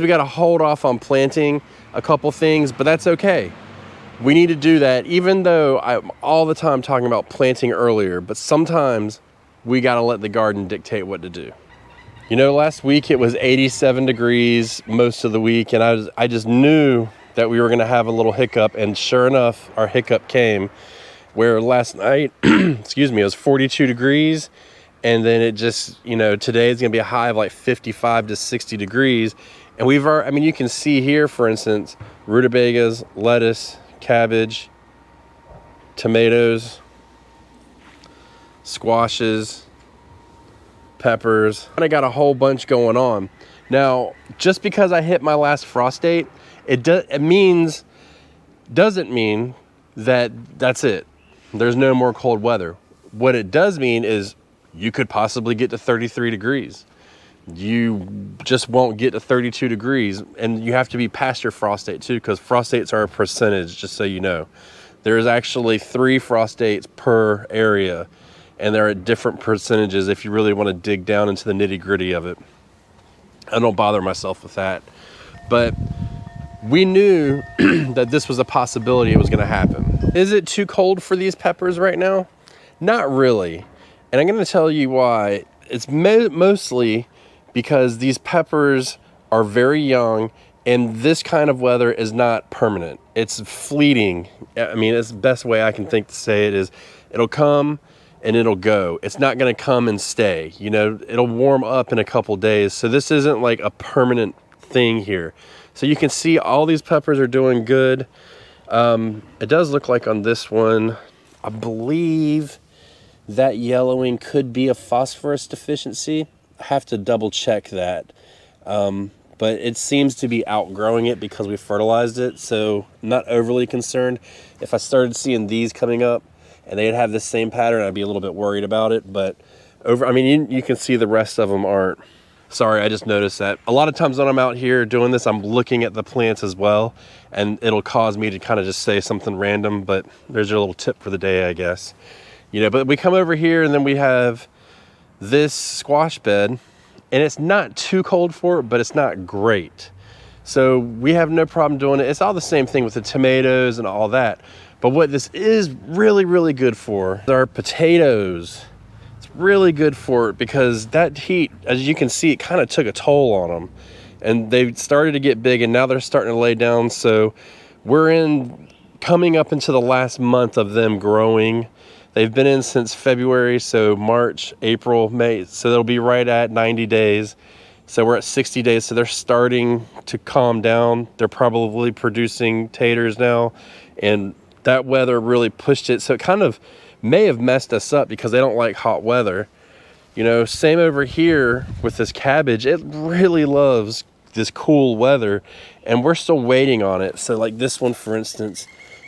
We got to hold off on planting a couple things, but that's okay. We need to do that, even though I'm all the time talking about planting earlier, but sometimes we got to let the garden dictate what to do. You know, last week it was 87 degrees most of the week, and I just knew that we were going to have a little hiccup, and sure enough, our hiccup came where last night, excuse me, it was 42 degrees, and then it just, you know, today is going to be a high of like 55 to 60 degrees, and we've already, I mean, you can see here, for instance, rutabagas, lettuce, cabbage, tomatoes, squashes, peppers, and I got a whole bunch going on. Now, just because I hit my last frost date, doesn't mean that that's it. There's no more cold weather. What it does mean is you could possibly get to 33 degrees. You just won't get to 32 degrees, and you have to be past your frost date too, because frost dates are a percentage, just so you know. There's actually 3 frost dates per area, and they're at different percentages if you really want to dig down into the nitty-gritty of it. I don't bother myself with that. But we knew that this was a possibility, it was going to happen. Is it too cold for these peppers right now? Not really. And I'm going to tell you why. It's mostly because these peppers are very young, and this kind of weather is not permanent. It's fleeting. I mean, it's the best way I can think to say it is it'll come and it'll go. It's not going to come and stay. You know, it'll warm up in a couple days. So this isn't like a permanent thing here. So you can see all these peppers are doing good. It does look like on this one, I believe that yellowing could be a phosphorus deficiency. I have to double check that. But it seems to be outgrowing it because we fertilized it. So I'm not overly concerned. If I started seeing these coming up and they'd have the same pattern, I'd be a little bit worried about it. But I mean, you can see the rest of them aren't. Sorry, I just noticed that. A lot of times when I'm out here doing this, I'm looking at the plants as well, and it'll cause me to kind of just say something random, but there's your little tip for the day, I guess. You know, but we come over here and then we have this squash bed, and it's not too cold for it, but it's not great. So we have no problem doing it. It's all the same thing with the tomatoes and all that. But what this is really, really good for are potatoes. Really good for it because that heat, as you can see, it kind of took a toll on them, and they started to get big, and now they're starting to lay down. So we're coming up into the last month of them growing. They've been in since February, so March, April, May, so they'll be right at 90 days. So we're at 60 days, so they're starting to calm down. They're probably producing taters now, and that weather really pushed it, so it kind of may have messed us up because they don't like hot weather. You know, same over here with this cabbage. It really loves this cool weather, and we're still waiting on it. So like this one, for instance,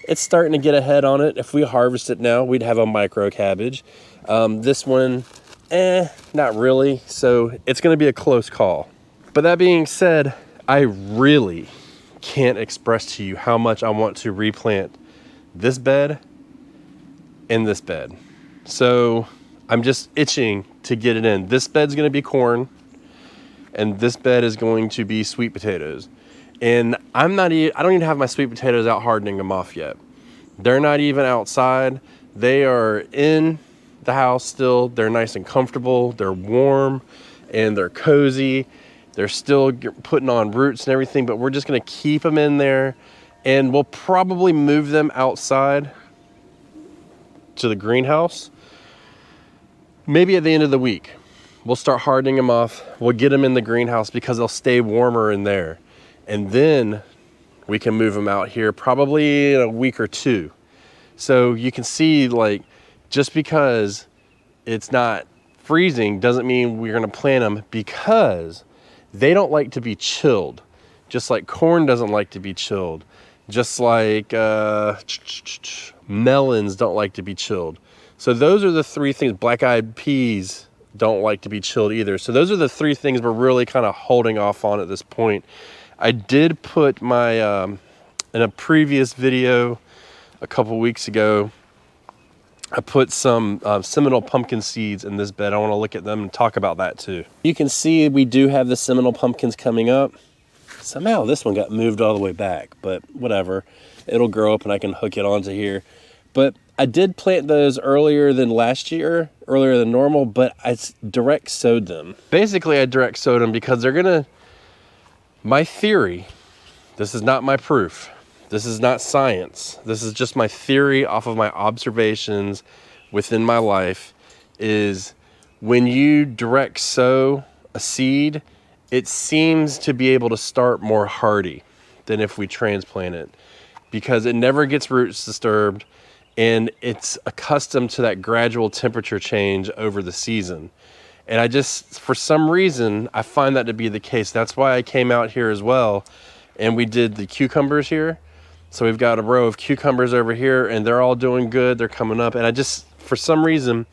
it's starting to get ahead on it. If we harvest it now, we'd have a micro cabbage. This one, not really. So it's going to be a close call. But that being said, I really can't express to you how much I want to replant this bed in this bed. So I'm just itching to get it in. This bed's going to be corn, and this bed is going to be sweet potatoes. And I don't even have my sweet potatoes out hardening them off yet. They're not even outside. They are in the house still. They're nice and comfortable. They're warm and they're cozy. They're still putting on roots and everything, but we're just going to keep them in there, and we'll probably move them outside to the greenhouse maybe at the end of the week. We'll start hardening them off. We'll get them in the greenhouse because they'll stay warmer in there, and then we can move them out here probably in a week or two. So you can see, like, just because it's not freezing doesn't mean we're going to plant them, because they don't like to be chilled, just like corn doesn't like to be chilled, just like melons don't like to be chilled. So those are the 3 things. Black-eyed peas don't like to be chilled either. So those are the 3 things we're really kind of holding off on at this point. I did put my, in a previous video a couple weeks ago, I put some Seminole pumpkin seeds in this bed. I want to look at them and talk about that too. You can see we do have the Seminole pumpkins coming up. Somehow this one got moved all the way back, but whatever. It'll grow up and I can hook it onto here. But I did plant those earlier than last year, earlier than normal, but I direct sowed them. Basically, I direct sowed them because they're gonna, my theory, this is not my proof. This is not science. This is just my theory off of my observations within my life, is when you direct sow a seed, it seems to be able to start more hardy than if we transplant it, because it never gets roots disturbed and it's accustomed to that gradual temperature change over the season. And I just, for some reason, I find that to be the case. That's why I came out here as well and we did the cucumbers here. So we've got a row of cucumbers over here and they're all doing good. They're coming up. And I just, for some reason,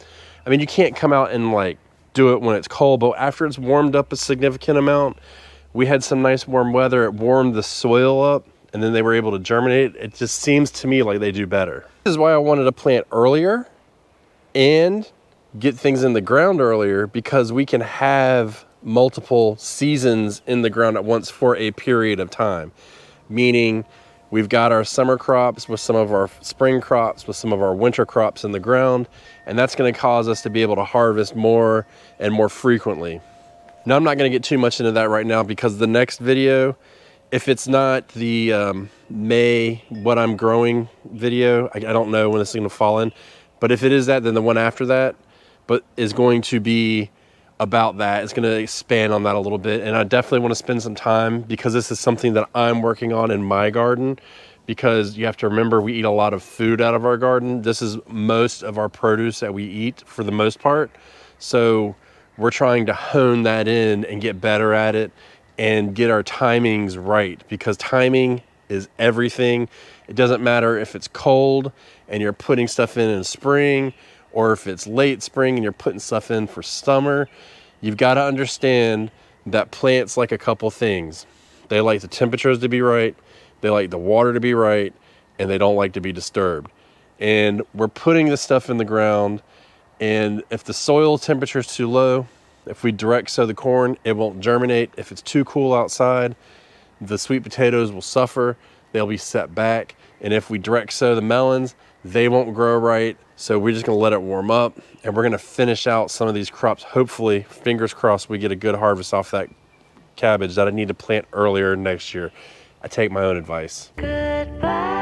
I mean, you can't come out and like do it when it's cold, but after it's warmed up a significant amount, we had some nice warm weather. It warmed the soil up and then they were able to germinate. It just seems to me like they do better. This is why I wanted to plant earlier and get things in the ground earlier, because we can have multiple seasons in the ground at once for a period of time. Meaning we've got our summer crops with some of our spring crops with some of our winter crops in the ground, and that's going to cause us to be able to harvest more and more frequently. Now, I'm not going to get too much into that right now, because the next video, if it's not the May what I'm growing video, I don't know when this is going to fall in, but if it is that, then the one after that but is going to be about that. It's going to expand on that a little bit, and I definitely want to spend some time, because this is something that I'm working on in my garden, because you have to remember we eat a lot of food out of our garden. This is most of our produce that we eat for the most part, so we're trying to hone that in and get better at it and get our timings right, because timing is everything. It doesn't matter if it's cold and you're putting stuff in spring, or if it's late spring and you're putting stuff in for summer. You've got to understand that plants like a couple things. They like the temperatures to be right, they like the water to be right, and they don't like to be disturbed. And we're putting this stuff in the ground, and if the soil temperature is too low, if we direct sow the corn, it won't germinate. If it's too cool outside, the sweet potatoes will suffer, they'll be set back. And if we direct sow the melons, they won't grow right. So we're just gonna let it warm up, and we're gonna finish out some of these crops. Hopefully, fingers crossed, we get a good harvest off that cabbage that I need to plant earlier next year. I take my own advice. Goodbye.